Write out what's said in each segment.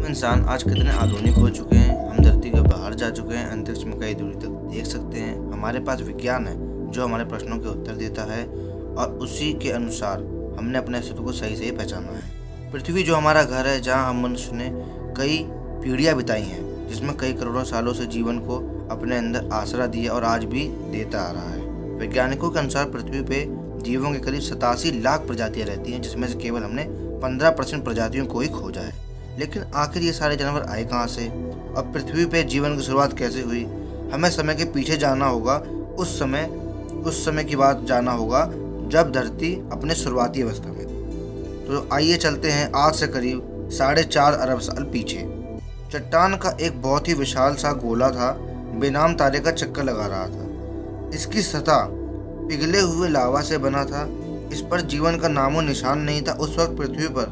इंसान आज कितने आधुनिक हो चुके हैं। हम धरती के बाहर जा चुके हैं, अंतरिक्ष में कई दूरी तक देख सकते हैं। हमारे पास विज्ञान है जो हमारे प्रश्नों के उत्तर देता है और उसी के अनुसार हमने अपने अस्तित्व को सही सही पहचाना है। पृथ्वी जो हमारा घर है, जहाँ हम मनुष्य ने कई पीढ़ियाँ बिताई हैं, जिसमें कई करोड़ों सालों से जीवन को अपने अंदर आसरा दिया और आज भी देता आ रहा है। वैज्ञानिकों के अनुसार पृथ्वी पे जीवों के करीब 87 लाख प्रजातियां रहती हैं, जिसमें से केवल हमने 15% प्रजातियों को ही खोजा है। लेकिन आखिर ये सारे जानवर आए कहाँ से और पृथ्वी पे जीवन की शुरुआत कैसे हुई? हमें समय के पीछे जाना होगा, उस समय की बात जाना होगा जब धरती अपने शुरुआती अवस्था में थी। तो आइए चलते हैं आज से करीब 4.5 अरब साल पीछे। चट्टान का एक बहुत ही विशाल सा गोला था, बेनाम तारे का चक्कर लगा रहा था। इसकी सतह पिघले हुए लावा से बना था। इस पर जीवन का नामो निशान नहीं था। उस वक्त पृथ्वी पर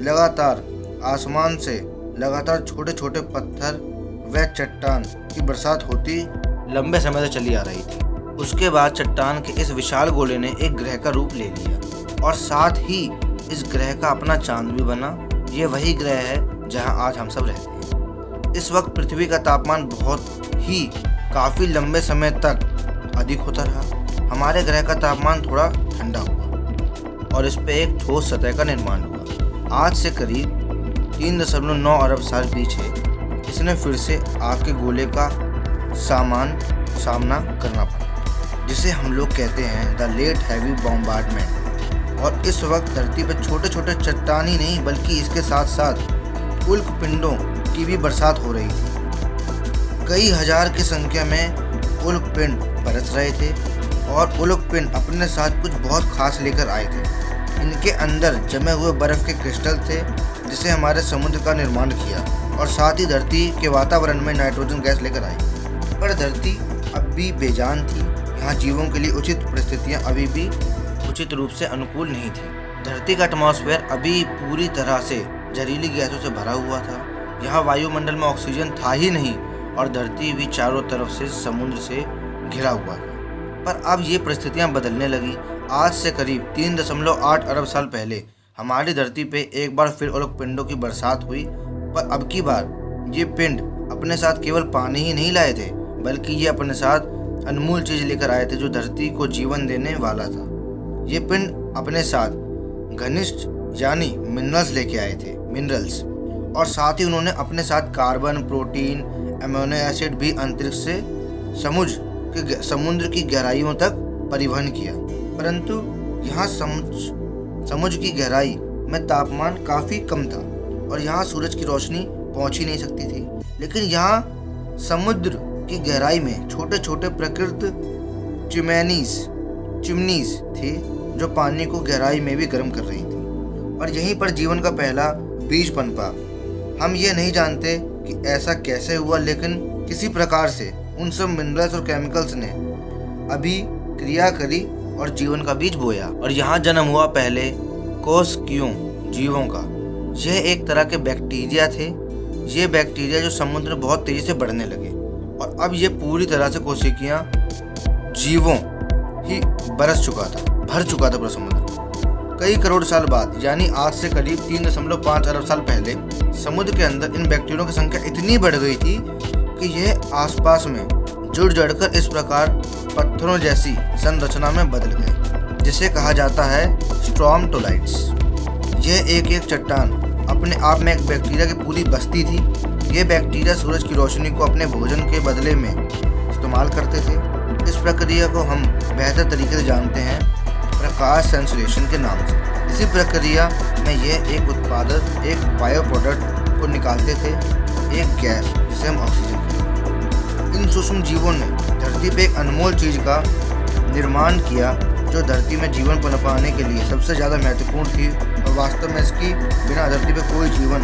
लगातार आसमान से लगातार छोटे छोटे पत्थर व चट्टान की बरसात होती लंबे समय से चली आ रही थी। उसके बाद चट्टान के इस विशाल गोले ने एक ग्रह का रूप ले लिया और साथ ही इस ग्रह का अपना चांद भी बना। ये वही ग्रह है जहां आज हम सब रहते हैं। इस वक्त पृथ्वी का तापमान बहुत ही काफ़ी लंबे समय तक अधिक होता रहा। हमारे ग्रह का तापमान थोड़ा ठंडा हुआ और इस पे एक ठोस सतह का निर्माण हुआ। आज से करीब 3.9 अरब साल पीछे इसने फिर से आग के गोले का सामना करना पड़ा, जिसे हम लोग कहते हैं द लेट हैवी बॉम्बार्डमेंट। और इस वक्त धरती पर छोटे छोटे चट्टान ही नहीं बल्कि इसके साथ साथ उल्क पिंडों की भी बरसात हो रही थी। कई हजार की संख्या में उल्क पिंड बरस रहे थे और उल्क पिंड अपने साथ कुछ बहुत खास लेकर आए थे। इनके अंदर जमे हुए बर्फ के क्रिस्टल थे, जिसे हमारे समुद्र का निर्माण किया और साथ ही धरती के वातावरण में नाइट्रोजन गैस लेकर आई। पर धरती अब भी बेजान थी। यहाँ जीवों के लिए उचित परिस्थितियाँ अभी भी उचित रूप से अनुकूल नहीं थी। धरती का एटमॉस्फेयर अभी पूरी तरह से जहरीली गैसों से भरा हुआ था। यहाँ वायुमंडल में ऑक्सीजन था ही नहीं और धरती भी चारों तरफ से समुद्र से घिरा हुआ था। पर अब ये परिस्थितियाँ बदलने लगी। आज से करीब 3.8 अरब साल पहले हमारी धरती पे एक बार फिर उल्क पिंडों की बरसात हुई। पर अब की बार ये पिंड अपने साथ केवल पानी ही नहीं लाए थे, बल्कि ये अपने साथ अनमोल चीज लेकर आए थे जो धरती को जीवन देने वाला था। ये पिंड अपने साथ घनिष्ठ यानी मिनरल्स लेके आए थे, मिनरल्स। और साथ ही उन्होंने अपने साथ कार्बन, प्रोटीन, अमीनो एसिड भी अंतरिक्ष से समुद्र की गहराइयों तक परिवहन किया। परंतु यहाँ समुद्र की गहराई में तापमान काफ़ी कम था और यहाँ सूरज की रोशनी पहुँच ही नहीं सकती थी। लेकिन यहाँ समुद्र की गहराई में छोटे छोटे प्रकृत चिमनीज थे जो पानी को गहराई में भी गर्म कर रही थी। और यहीं पर जीवन का पहला बीज पनपा। हम ये नहीं जानते कि ऐसा कैसे हुआ, लेकिन किसी प्रकार से उन सब मिनरल्स और केमिकल्स ने अभी क्रिया करी और जीवन का बीज बोया। और यहाँ जन्म हुआ पहले कोशिकीयों जीवों का। यह एक तरह के बैक्टीरिया थे। ये बैक्टीरिया जो समुद्र में बहुत तेजी से बढ़ने लगे और अब ये पूरी तरह से कोशिकियाँ जीवों ही भर चुका था पूरा समुद्र। कई करोड़ साल बाद यानी आज से करीब 3.5 अरब साल पहले समुद्र के अंदर इन बैक्टीरिया की संख्या इतनी बढ़ गई थी कि यह आसपास में जुड़ जड़कर इस प्रकार पत्थरों जैसी संरचना में बदल गए, जिसे कहा जाता है स्ट्रोमटोलाइट्स। यह एक एक चट्टान अपने आप में एक बैक्टीरिया की पूरी बस्ती थी। ये बैक्टीरिया सूरज की रोशनी को अपने भोजन के बदले में इस्तेमाल करते थे। इस प्रक्रिया को हम बेहतर तरीके से जानते हैं प्रकाश संश्लेषण के नाम से। इसी प्रक्रिया में यह एक बायो प्रोडक्ट को निकालते थे, एक गैस जिसे हम ऑक्सीजन कहते हैं। इन सूक्ष्म जीवों ने धरती पे एक अनमोल चीज का निर्माण किया जो धरती में जीवन पनपाने के लिए सबसे ज़्यादा महत्वपूर्ण थी और वास्तव में इसकी बिना धरती पे कोई जीवन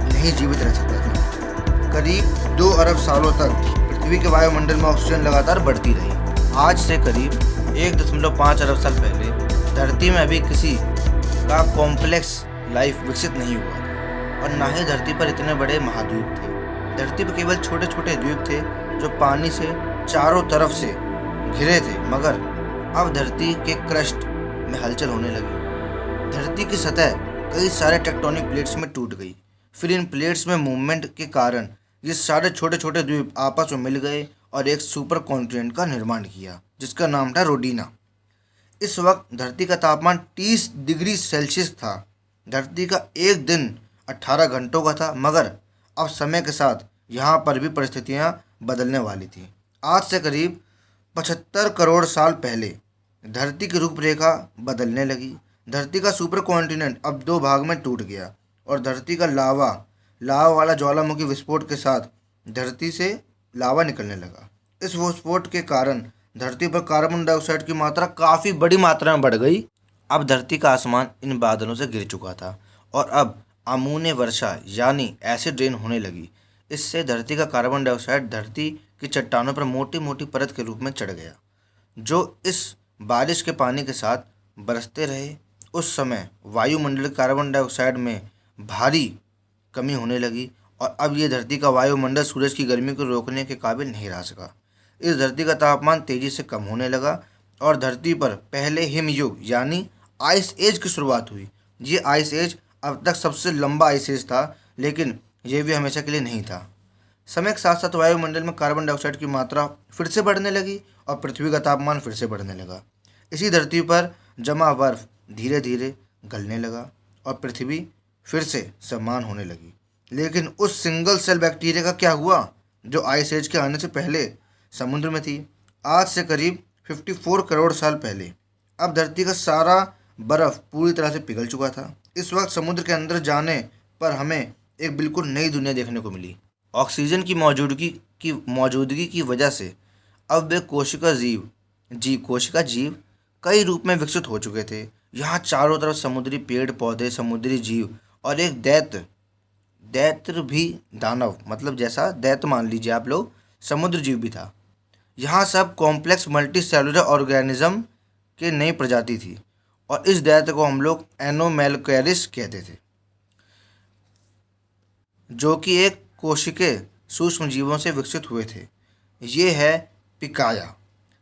नहीं जीवित रह सकता था। करीब 2 अरब सालों तक पृथ्वी के वायुमंडल में ऑक्सीजन लगातार बढ़ती रही। आज से करीब 1.5 अरब साल पहले धरती में अभी किसी का कॉम्प्लेक्स लाइफ विकसित नहीं हुआ था और न ही धरती पर इतने बड़े महाद्वीप थे। धरती पर केवल छोटे छोटे द्वीप थे जो पानी से चारों तरफ से घिरे थे। मगर अब धरती के क्रस्ट में हलचल होने लगी। धरती की सतह कई सारे टेक्टोनिक प्लेट्स में टूट गई, फिर इन प्लेट्स में मूवमेंट के कारण ये सारे छोटे छोटे द्वीप आपस में मिल गए और एक सुपर कॉन्टिनेंट का निर्माण किया जिसका नाम था रोडीना। इस वक्त धरती का तापमान 30 डिग्री सेल्सियस था। धरती का एक दिन 18 घंटों का था, मगर अब समय के साथ यहाँ पर भी परिस्थितियाँ बदलने वाली थी। आज से करीब 75 करोड़ साल पहले धरती की रूपरेखा बदलने लगी। धरती का सुपर कॉन्टिनेंट अब दो भाग में टूट गया और धरती का लावा लावा वाला ज्वालामुखी विस्फोट के साथ धरती से लावा निकलने लगा। इस विस्फोट के कारण धरती पर कार्बन डाइऑक्साइड की मात्रा काफ़ी बड़ी मात्रा में बढ़ गई। अब धरती का आसमान इन बादलों से घिर चुका था और अब अमूने वर्षा यानी एसिड रेन होने लगी। इससे धरती का कार्बन डाइऑक्साइड धरती की चट्टानों पर मोटी मोटी परत के रूप में चढ़ गया, जो इस बारिश के पानी के साथ बरसते रहे। उस समय वायुमंडल कार्बन डाइऑक्साइड में भारी कमी होने लगी और अब ये धरती का वायुमंडल सूरज की गर्मी को रोकने के काबिल नहीं रह सका। इस धरती का तापमान तेजी से कम होने लगा और धरती पर पहले हिमयुग यानी आइस एज की शुरुआत हुई। ये आइस एज अब तक सबसे लंबा आइस एज था, लेकिन ये भी हमेशा के लिए नहीं था। समय के साथ साथ वायुमंडल में कार्बन डाइऑक्साइड की मात्रा फिर से बढ़ने लगी और पृथ्वी का तापमान फिर से बढ़ने लगा। इसी धरती पर जमा बर्फ धीरे धीरे गलने लगा और पृथ्वी फिर से समान होने लगी। लेकिन उस सिंगल सेल बैक्टीरिया का क्या हुआ जो आइस एज के आने से पहले समुद्र में थी? आज से करीब 54 करोड़ साल पहले अब धरती का सारा बर्फ पूरी तरह से पिघल चुका था। इस वक्त समुद्र के अंदर जाने पर हमें एक बिल्कुल नई दुनिया देखने को मिली। ऑक्सीजन की मौजूदगी की वजह से अब वे कोशिका जीव कई रूप में विकसित हो चुके थे। यहाँ चारों तरफ समुद्री पेड़ पौधे, समुद्री जीव और एक दैत्य भी, दानव मतलब जैसा दैत्य मान लीजिए आप लोग, समुद्र जीव भी था। यहाँ सब कॉम्प्लेक्स मल्टी सेलुलर ऑर्गेनिज्म के नई प्रजाति थी और इस दैत्य को हम लोग एनोमेलकैरिस कहते थे, जो कि एक कोशिकीय सूक्ष्म जीवों से विकसित हुए थे। ये है पिकाया।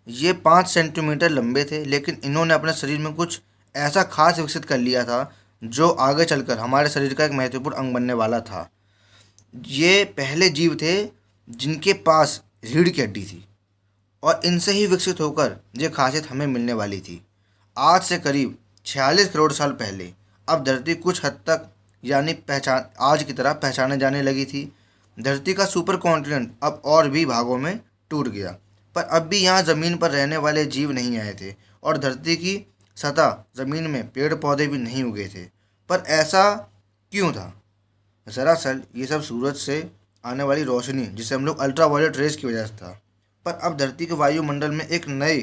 ये 5 सेंटीमीटर लंबे थे, लेकिन इन्होंने अपने शरीर में कुछ ऐसा खास विकसित कर लिया था जो आगे चलकर हमारे शरीर का एक महत्वपूर्ण अंग बनने वाला था। ये पहले जीव थे जिनके पास रीढ़ की हड्डी थी और इनसे ही विकसित होकर ये खासियत हमें मिलने वाली थी। आज से करीब 46 करोड़ साल पहले अब धरती कुछ हद तक यानी आज की तरह पहचाने जाने लगी थी। धरती का सुपर कॉन्टिनेंट अब और भी भागों में टूट गया, पर अब भी यहाँ ज़मीन पर रहने वाले जीव नहीं आए थे और धरती की सतह ज़मीन में पेड़ पौधे भी नहीं उगे थे। पर ऐसा क्यों था? दरअसल ये सब सूरज से आने वाली रोशनी, जिसे हम लोग अल्ट्रावायलेट रेज की वजह से था। पर अब धरती के वायुमंडल में एक नई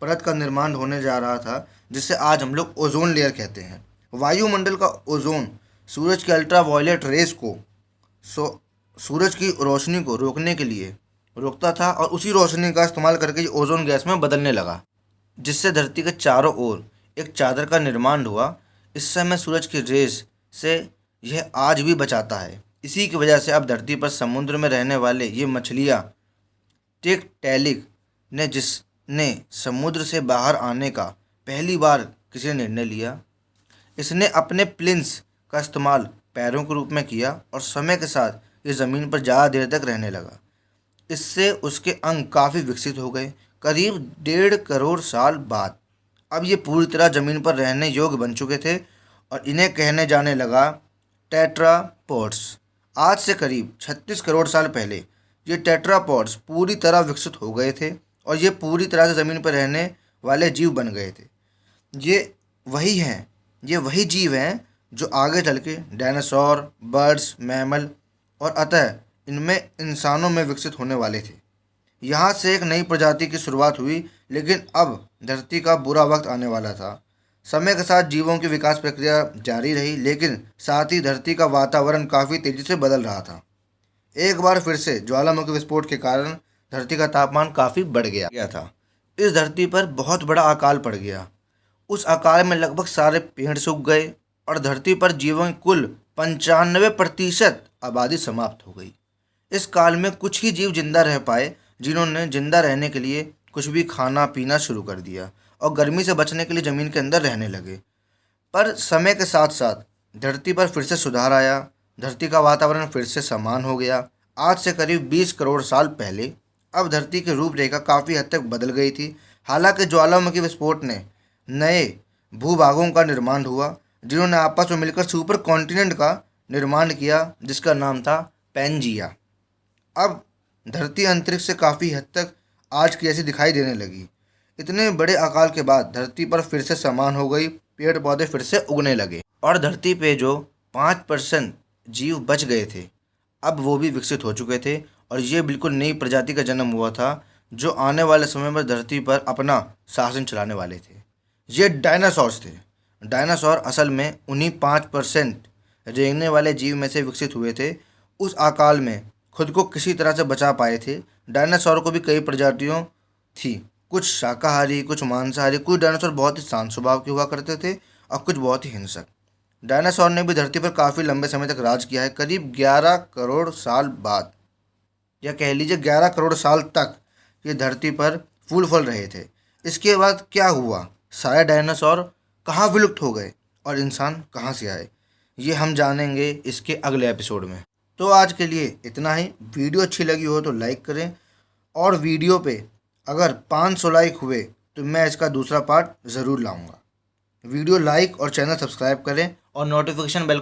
परत का निर्माण होने जा रहा था, जिसे आज हम लोग ओजोन लेयर कहते हैं। वायुमंडल का ओजोन सूरज के अल्ट्रावायलेट रेज को सूरज की रोशनी को रोकने के लिए रोकता था और उसी रोशनी का इस्तेमाल करके ये ओजोन गैस में बदलने लगा, जिससे धरती के चारों ओर एक चादर का निर्माण हुआ। इस समय सूरज की रेज से यह आज भी बचाता है। इसी की वजह से अब धरती पर समुद्र में रहने वाले ये मछलियाँ टिकटैलिक जिसने समुद्र से बाहर आने का पहली बार किसी ने निर्णय लिया। इसने अपने प्लिंस का इस्तेमाल पैरों के रूप में किया और समय के साथ ये ज़मीन पर ज़्यादा देर तक रहने लगा। इससे उसके अंग काफ़ी विकसित हो गए। करीब 1.5 करोड़ साल बाद अब ये पूरी तरह ज़मीन पर रहने योग्य बन चुके थे और इन्हें कहने जाने लगा टेट्रापॉड्स। आज से करीब 36 करोड़ साल पहले ये टेट्रापॉड्स पूरी तरह विकसित हो गए थे और ये पूरी तरह से ज़मीन पर रहने वाले जीव बन गए थे। ये वही जीव हैं जो आगे चल के डायनासोर, बर्ड्स, मैमल और अतः इनमें इंसानों में विकसित होने वाले थे। यहाँ से एक नई प्रजाति की शुरुआत हुई, लेकिन अब धरती का बुरा वक्त आने वाला था। समय के साथ जीवों की विकास प्रक्रिया जारी रही, लेकिन साथ ही धरती का वातावरण काफ़ी तेज़ी से बदल रहा था। एक बार फिर से ज्वालामुखी विस्फोट के कारण धरती का तापमान काफ़ी बढ़ गया था। इस धरती पर बहुत बड़ा अकाल पड़ गया। उस अकाल में लगभग सारे पेड़ सूख गए और धरती पर जीवों की कुल 95% आबादी समाप्त हो गई। इस काल में कुछ ही जीव जिंदा रह पाए, जिन्होंने जिंदा रहने के लिए कुछ भी खाना पीना शुरू कर दिया और गर्मी से बचने के लिए ज़मीन के अंदर रहने लगे। पर समय के साथ साथ धरती पर फिर से सुधार आया। धरती का वातावरण फिर से समान हो गया। आज से करीब 20 करोड़ साल पहले अब धरती की रूपरेखा काफ़ी हद तक बदल गई थी। हालांकि ज्वालामुखी विस्फोट ने नए भूभागों का निर्माण हुआ, जिन्होंने आपस में मिलकर सुपर कॉन्टिनेंट का निर्माण किया, जिसका नाम था पैंजिया। अब धरती अंतरिक्ष से काफ़ी हद तक आज की जैसी दिखाई देने लगी। इतने बड़े अकाल के बाद धरती पर फिर से समान हो गई, पेड़ पौधे फिर से उगने लगे और धरती पे जो 5% जीव बच गए थे अब वो भी विकसित हो चुके थे, और ये बिल्कुल नई प्रजाति का जन्म हुआ था जो आने वाले समय में धरती पर अपना शासन चलाने वाले थे। ये डायनासोर्स थे। डायनासोर असल में उन्हीं 5% रेंगने वाले जीव में से विकसित हुए थे। उस अकाल में खुद को किसी तरह से बचा पाए थे। डायनासोर को भी कई प्रजातियों थी, कुछ शाकाहारी, कुछ मांसाहारी। कुछ डायनासोर बहुत ही शांत स्वभाव के हुआ करते थे और कुछ बहुत ही हिंसक। डायनासोर ने भी धरती पर काफ़ी लंबे समय तक राज किया है। करीब 11 करोड़ साल बाद, या कह लीजिए 11 करोड़ साल तक ये धरती पर फूल फल रहे थे। इसके बाद क्या हुआ, सारे डायनासोर कहाँ विलुप्त हो गए और इंसान कहाँ से आए, ये हम जानेंगे इसके अगले एपिसोड में। तो आज के लिए इतना ही। वीडियो अच्छी लगी हो तो लाइक करें, और वीडियो पे अगर 500 लाइक हुए तो मैं इसका दूसरा पार्ट ज़रूर लाऊंगा। वीडियो लाइक और चैनल सब्सक्राइब करें और नोटिफिकेशन बेल